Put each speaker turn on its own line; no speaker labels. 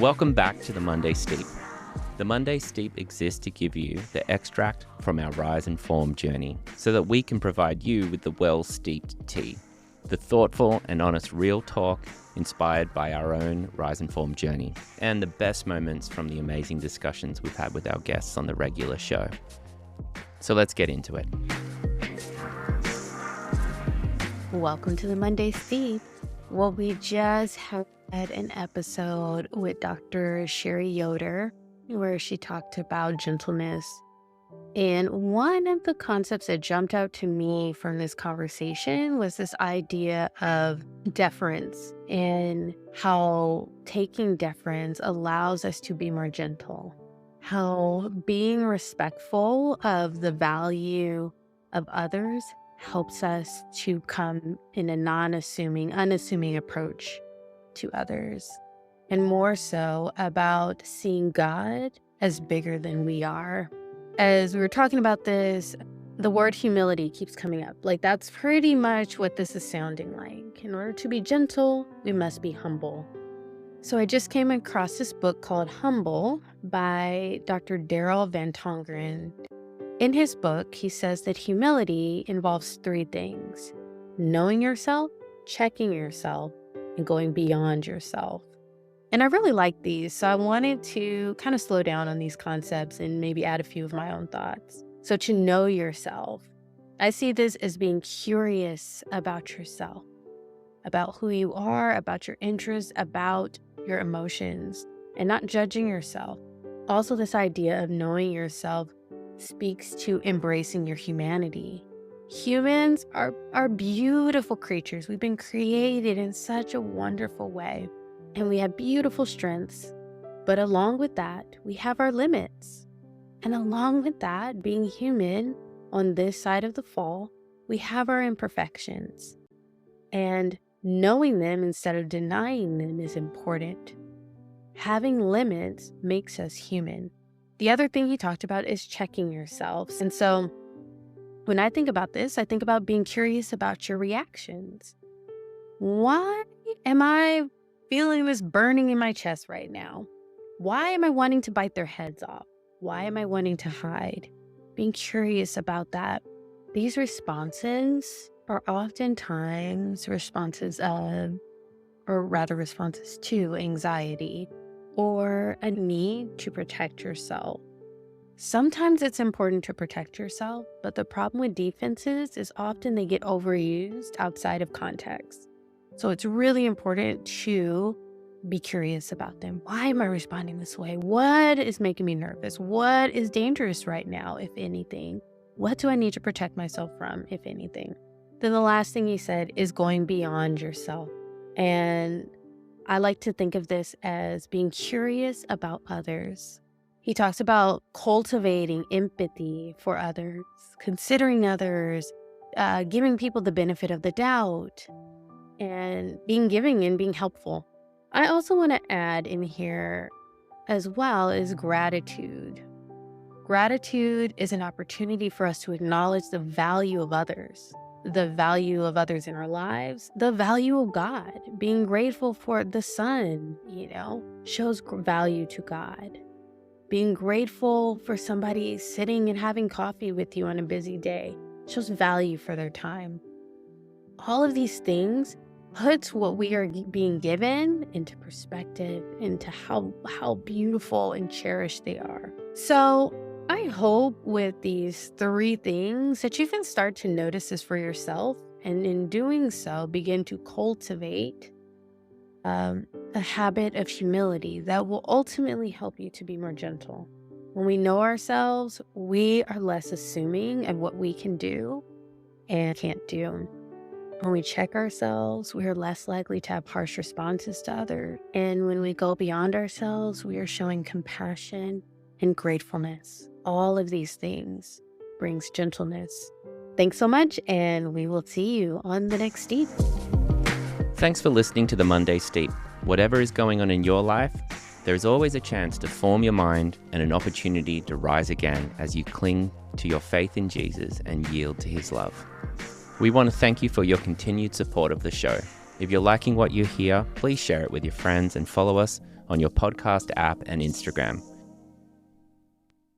Welcome back to the Monday Steep. The Monday Steep exists to give you the extract from our Rise and Form journey so that we can provide you with the well-steeped tea, the thoughtful and honest real talk inspired by our own Rise and Form journey, and the best moments from the amazing discussions we've had with our guests on the regular show. So let's get into it.
Welcome to the Monday Steep. Well, we just had an episode with Dr. Sherry Yoder where she talked about gentleness. And one of the concepts that jumped out to me from this conversation was this idea of deference and how taking deference allows us to be more gentle. How being respectful of the value of others helps us to come in a unassuming approach to others, and more so about seeing God as bigger than we are. As we were talking about this, the word humility keeps coming up. Like, that's pretty much what this is sounding like. In order to be gentle, we must be humble. So I just came across this book called Humble by Dr. Daryl van Tongeren. In his book, he says that humility involves three things: knowing yourself, checking yourself, and going beyond yourself. And I really like these, so I wanted to kind of slow down on these concepts and maybe add a few of my own thoughts. So to know yourself, I see this as being curious about yourself, about who you are, about your interests, about your emotions, and not judging yourself. Also, this idea of knowing yourself speaks to embracing your humanity. Humans are beautiful creatures. We've been created in such a wonderful way, and we have beautiful strengths. But along with that, we have our limits. And along with that, being human on this side of the fall, we have our imperfections. And knowing them instead of denying them is important. Having limits makes us human. The other thing he talked about is checking yourselves. And so when I think about this, I think about being curious about your reactions. Why am I feeling this burning in my chest right now? Why am I wanting to bite their heads off? Why am I wanting to hide? Being curious about that. These responses are oftentimes responses to anxiety or a need to protect yourself. Sometimes it's important to protect yourself, but the problem with defenses is often they get overused outside of context. So it's really important to be curious about them. Why am I responding this way? What is making me nervous? What is dangerous right now, if anything? What do I need to protect myself from, if anything? Then the last thing he said is going beyond yourself. And I like to think of this as being curious about others. He talks about cultivating empathy for others, considering others, giving people the benefit of the doubt, and being giving and being helpful. I also want to add in here as well is gratitude. Gratitude is an opportunity for us to acknowledge the value of others. The value of others in our lives, the value of God. Being grateful for the sun, shows value to God. Being grateful for somebody sitting and having coffee with you on a busy day shows value for their time. All of these things puts what we are being given into perspective, into how beautiful and cherished they are. So I hope with these three things that you can start to notice this for yourself, and in doing so, begin to cultivate a habit of humility that will ultimately help you to be more gentle. When we know ourselves, we are less assuming of what we can do and can't do. When we check ourselves, we are less likely to have harsh responses to others. And when we go beyond ourselves, we are showing compassion and gratefulness. All of these things brings gentleness. Thanks so much, and we will see you on the next Steep.
Thanks for listening to the Monday Steep. Whatever is going on in your life, there is always a chance to form your mind and an opportunity to rise again as you cling to your faith in Jesus and yield to his love. We want to thank you for your continued support of the show. If you're liking what you hear, please share it with your friends and follow us on your podcast app and Instagram.